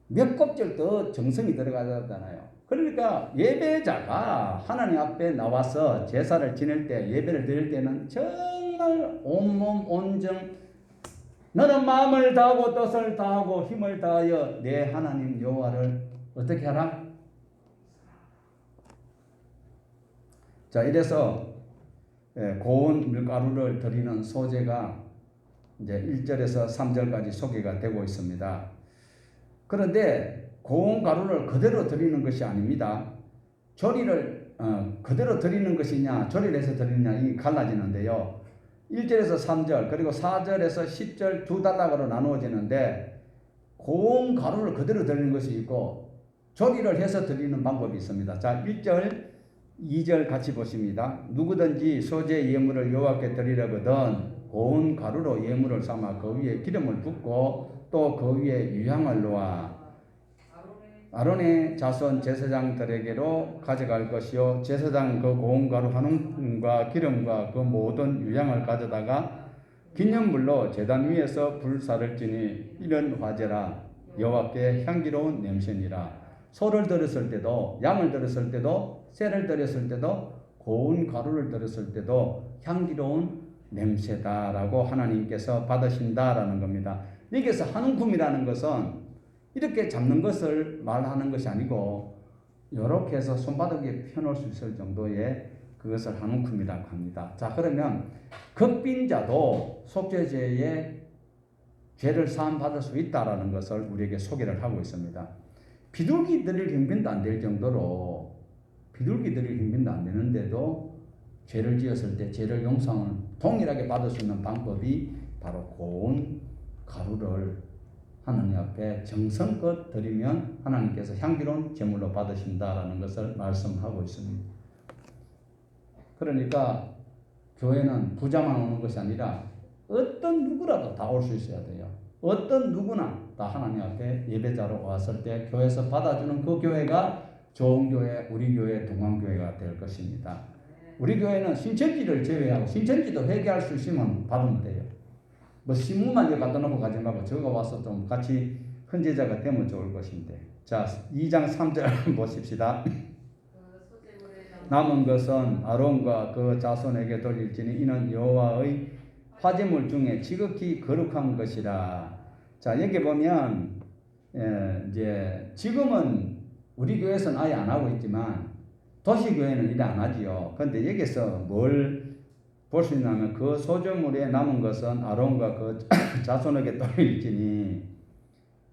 몇 곱절 더 정성이 들어가잖아요. 그러니까 예배자가 하나님 앞에 나와서 제사를 지낼 때, 예배를 드릴 때는 정말 온몸 온정, 너는 마음을 다하고 뜻을 다하고 힘을 다하여 내 하나님 여호와를 어떻게 하라? 자, 이래서 고운 밀가루를 드리는 소재가 이제 1절에서 3절까지 소개가 되고 있습니다. 그런데 고운 가루를 그대로 드리는 것이 아닙니다. 조리를 그대로 드리는 것이냐 조리를 해서 드리느냐 이 갈라지는데요. 1절에서 3절 그리고 4절에서 10절 두 단락으로 나누어지는데 고운 가루를 그대로 드리는 것이 있고 조리를 해서 드리는 방법이 있습니다. 자, 1절 2절 같이 보십니다. 누구든지 소재 예물을 여호와께 드리려거든 고운 가루로 예물을 삼아 그 위에 기름을 붓고 또 그 위에 유향을 놓아 아론의 자손 제사장들에게로 가져갈 것이요 제사장 그 고운 가루 한 움과 기름과 그 모든 유향을 가져다가 기념물로 제단 위에서 불사를 지니 이런 화제라 여호와께 향기로운 냄새니라. 소를 들었을 때도 양을 들었을 때도 새를 들었을 때도 고운 가루를 들었을 때도 향기로운 냄새다라고 하나님께서 받으신다라는 겁니다. 여기서 한 움큼이라는 것은 이렇게 잡는 것을 말하는 것이 아니고 이렇게 해서 손바닥에 펴놓을 수 있을 정도의 그것을 한 움큼이라고 합니다. 자, 그러면 극빈자도 속죄제의 죄를 사함받을 수 있다라는 것을 우리에게 소개를 하고 있습니다. 비둘기 드릴 형편도 안 될 정도로 비둘기 드릴 형편도 안 되는데도 죄를 지었을 때 죄를 용서를 동일하게 받을 수 있는 방법이 바로 고운 가루를 하나님 앞에 정성껏 드리면 하나님께서 향기로운 제물로 받으신다라는 것을 말씀하고 있습니다. 그러니까 교회는 부자만 오는 것이 아니라 어떤 누구라도 다 올 수 있어야 돼요. 어떤 누구나 다 하나님 앞에 예배자로 왔을 때 교회에서 받아주는 그 교회가 좋은 교회, 우리 교회, 동안교회가 될 것입니다. 우리 교회는 신천지를 제외하고 신천지도 회개할 수 있으면 받으면 돼요. 뭐 신문만 갖다 놓고 가지 말고 저거 와서 좀 같이 헌제자가 되면 좋을 것인데. 자, 2장 3절 보십시다. 남은 것은 아론과 그 자손에게 돌릴지니 이는 여호와의 화제물 중에 지극히 거룩한 것이라. 자, 여기 보면 이제 지금은 우리 교회에서는 아예 안 하고 있지만 도시교회는 일 안 하지요. 그런데 여기서 뭘 볼 수 있냐면 그 소조물에 남은 것은 아론과 그 자손에게 돌릴지니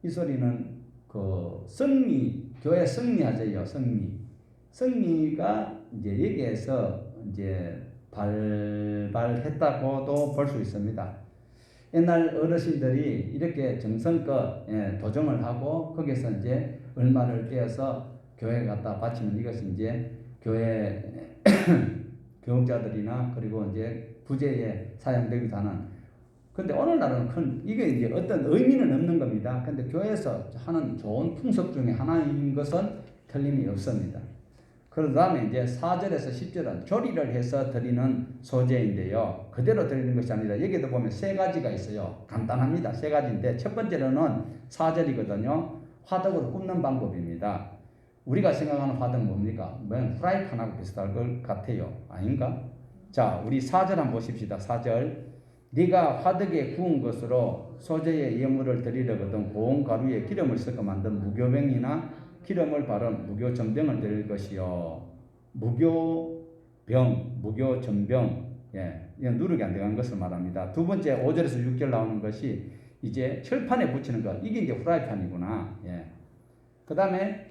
이 소리는 그 성미 교회 성미하자요. 성미가 이제 여기에서 이제 발발했다고도 볼 수 있습니다. 옛날 어르신들이 이렇게 정성껏 도정을 하고 거기서 이제 얼마를 떼어서 교회에 갖다 바치면 이것이 이제 교회 교육자들이나 그리고 이제 부재에 사용되기도 하는. 근데 오늘날은 이게 이제 어떤 의미는 없는 겁니다. 근데 교회에서 하는 좋은 풍습 중에 하나인 것은 틀림이 없습니다. 그 다음에 이제 4절에서 10절은 조리를 해서 드리는 소재인데요. 그대로 드리는 것이 아니라 여기도 보면 세 가지가 있어요. 간단합니다. 세 가지인데 첫 번째로는 4절이거든요. 화덕으로 굽는 방법입니다. 우리가 생각하는 화덕 뭡니까? 프라이팬하고 비슷할 것 같아요. 아닌가? 자, 우리 4절 한번 보십시다. 4절. 네가 화덕에 구운 것으로 소재의 예물을 드리려거든 고운 가루에 기름을 섞어 만든 무교병이나 기름을 바른 무교전병을 드릴 것이요 무교병 병, 무교, 전병, 이건 누룩이 안 들어간 것을 말합니다. 두 번째 5절에서 6절 나오는 것이 이제 철판에 붙이는 것, 이게 이제 후라이팬이구나. 그 다음에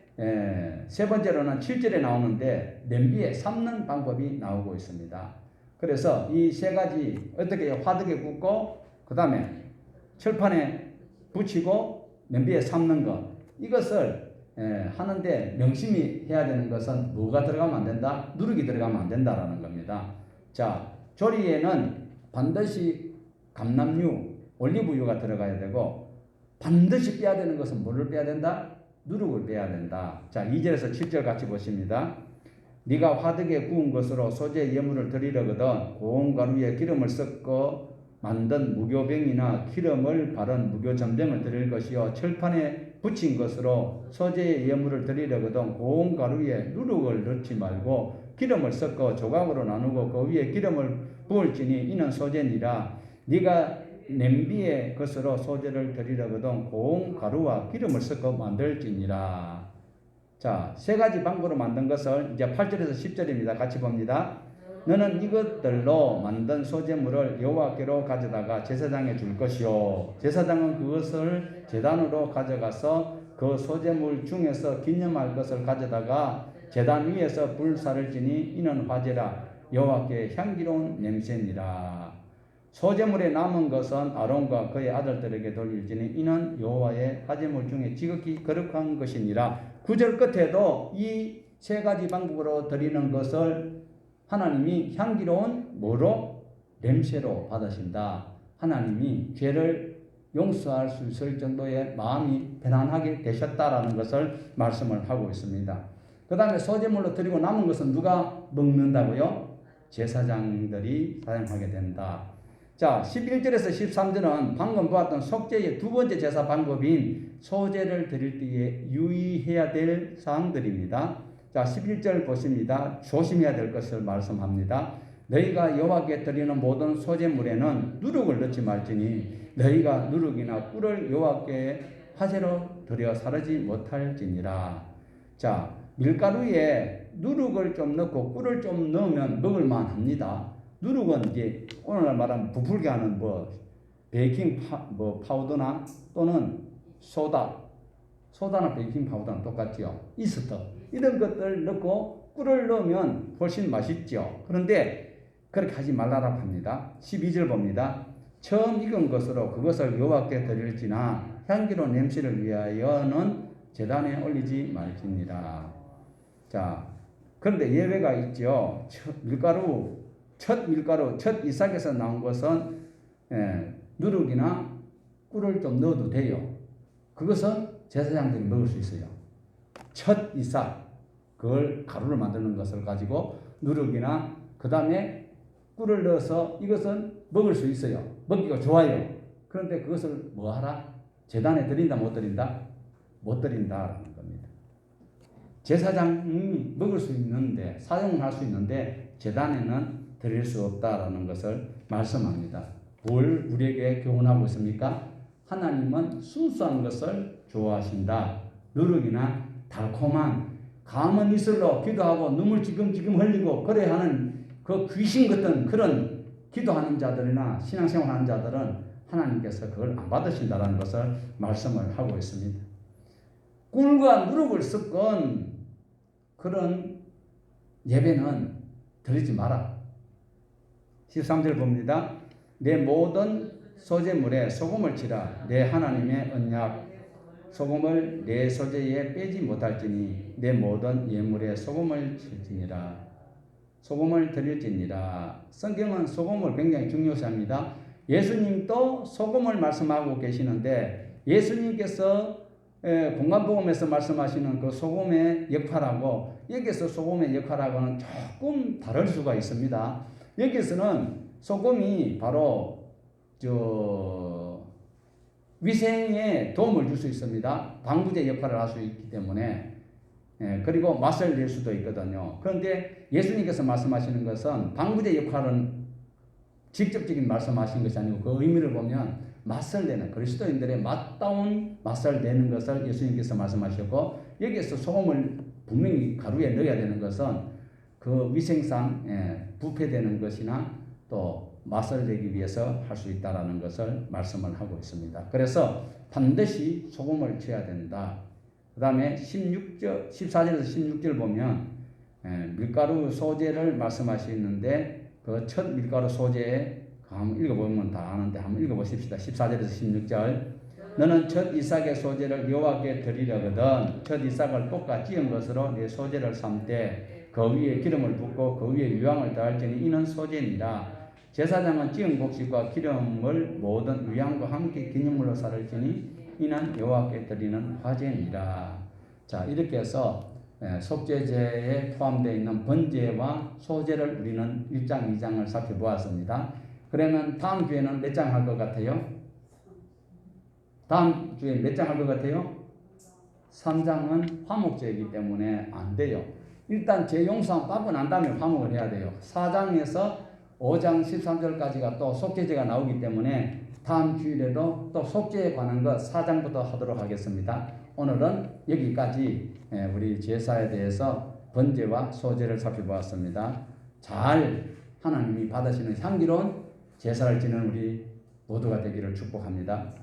세 번째로는 7절에 나오는데 냄비에 삶는 방법이 나오고 있습니다. 그래서 이 세 가지 어떻게 화덕에 굽고 그 다음에 철판에 붙이고 냄비에 삶는 것, 이것을 하는데 명심히 해야 되는 것은 뭐가 들어가면 안 된다? 누룩이 들어가면 안 된다라는 겁니다. 자, 조리에는 반드시 감람유, 올리브유가 들어가야 되고 반드시 빼야 되는 것은 뭐를 빼야 된다? 누룩을 빼야 된다. 자, 2절에서 7절 같이 보십니다. 네가 화덕에 구운 것으로 소재 예물을 드리려거든 고운 가루에 기름을 섞어 만든 무교병이나 기름을 바른 무교전병을 드릴 것이요 철판에 붙인 것으로 소재의 예물을 드리려거든 고운 가루에 누룩을 넣지 말고 기름을 섞어 조각으로 나누고 그 위에 기름을 부을지니 이는 소재니라. 네가 냄비의 것으로 소재를 드리려거든 고운 가루와 기름을 섞어 만들지니라. 자, 세 가지 방법으로 만든 것을 이제 8절에서 10절입니다. 같이 봅니다. 너는 이것들로 만든 소재물을 여호와께로 가져다가 제사장에 줄 것이요 제사장은 그것을 제단으로 가져가서 그 소재물 중에서 기념할 것을 가져다가 제단 위에서 불사를 지니 이는 화제라 여호와께 향기로운 냄새니라. 소재물에 남은 것은 아론과 그의 아들들에게 돌릴지니 이는 여호와의 화제물 중에 지극히 거룩한 것이니라. 9절 끝에도 이 세 가지 방법으로 드리는 것을 하나님이 향기로운 뭐로? 냄새로 받으신다. 하나님이 죄를 용서할 수 있을 정도의 마음이 편안하게 되셨다라는 것을 말씀을 하고 있습니다. 그 다음에 소재물로 드리고 남은 것은 누가 먹는다고요? 제사장들이 사용하게 된다. 자, 11절에서 13절은 방금 보았던 속죄의 두 번째 제사 방법인 소재를 드릴 때에 유의해야 될 사항들입니다. 자, 11절 보십니다. 조심해야 될 것을 말씀합니다. 너희가 여호와께 드리는 모든 소재물에는 누룩을 넣지 말지니 너희가 누룩이나 꿀을 여호와께 화제로 드려 사르지 못할지니라. 자, 밀가루에 누룩을 좀 넣고 꿀을 좀 넣으면 먹을만 합니다. 누룩은 이제 오늘날 말하면 부풀게 하는 베이킹 파우더나 또는 소다나 베이킹 파우더는 똑같죠. 이스트 이런 것들 넣고 꿀을 넣으면 훨씬 맛있죠. 그런데 그렇게 하지 말라고 합니다. 12절 봅니다. 처음 익은 것으로 그것을 여호와께 드릴지나 향기로운 냄새를 위하여는 제단에 올리지 말지니라. 자, 그런데 예외가 있죠. 첫 밀가루, 첫 이삭에서 나온 것은 누룩이나 꿀을 좀 넣어도 돼요. 그것은 제사장들이 먹을 수 있어요. 첫 이삭, 그걸 가루를 만드는 것을 가지고 누룩이나 그 다음에 꿀을 넣어서 이것은 먹을 수 있어요. 먹기가 좋아요. 그런데 그것을 뭐 하라? 제단에 드린다, 못 드린다? 못 드린다라는 겁니다. 제사장이 먹을 수 있는데, 사용할 수 있는데 제단에는 드릴 수 없다라는 것을 말씀합니다. 뭘 우리에게 교훈하고 있습니까? 하나님은 순수한 것을 좋아하신다. 누룩이나 달콤한 감은 이슬로 기도하고 눈물 지금 흘리고 그래 하는 그 귀신 같은 그런 기도하는 자들이나 신앙생활하는 자들은 하나님께서 그걸 안 받으신다라는 것을 말씀을 하고 있습니다. 꿀과 누룩을 섞은 그런 예배는 드리지 마라. 13절 봅니다. 내 모든 소재물에 소금을 치라. 내 하나님의 언약 소금을 내 소재에 빼지 못할지니 내 모든 예물에 소금을 칠지니라. 소금을 드릴지니라. 성경은 소금을 굉장히 중요시합니다. 예수님도 소금을 말씀하고 계시는데 예수님께서 공관복음에서 말씀하시는 그 소금의 역할하고 여기서 소금의 역할하고는 조금 다를 수가 있습니다. 여기서는 소금이 바로 위생에 도움을 줄 수 있습니다. 방부제 역할을 할 수 있기 때문에 그리고 맛을 낼 수도 있거든요. 그런데 예수님께서 말씀하시는 것은 방부제 역할은 직접적인 말씀하신 것이 아니고 그 의미를 보면 맛을 내는 그리스도인들의 맛다운 맛을 내는 것을 예수님께서 말씀하셨고 여기에서 소금을 분명히 가루에 넣어야 되는 것은 그 위생상 부패되는 것이나 또 맛을 내기 위해서 할 수 있다라는 것을 말씀을 하고 있습니다. 그래서 반드시 소금을 쳐야 된다. 그 다음에 14절에서 16절 보면 밀가루 소재를 말씀하시는데 그 첫 밀가루 소재 한번 읽어보면 다 아는데 한번 읽어보십시다. 14절에서 16절 너는 첫 이삭의 소재를 여호와께 드리려거든 첫 이삭을 볶아 찌은 것으로 내 소재를 삼되 그 위에 기름을 붓고 그 위에 유향을 더할지니 이는 소재니라. 제사장은 찌은 곡식과 기름을 모든 유향과 함께 기념물로 살을지니 이는 여호와께 드리는 화제니라. 자, 이렇게 해서 속죄제에 포함되어 있는 번제와 소제를 우리는 1장, 2장을 살펴보았습니다. 그러면 다음 주에는 몇 장 할 것 같아요? 다음 주에 몇 장 할 것 같아요? 3장은 화목제이기 때문에 안 돼요. 일단 재용서함 받고 난 다음에 화목을 해야 돼요. 4장에서 5장 13절까지가 또 속죄제가 나오기 때문에 다음 주일에도 또 속죄에 관한 것 4장부터 하도록 하겠습니다. 오늘은 여기까지 우리 제사에 대해서 번제와 소제를 살펴보았습니다. 잘 하나님이 받으시는 향기로운 제사를 지내는 우리 모두가 되기를 축복합니다.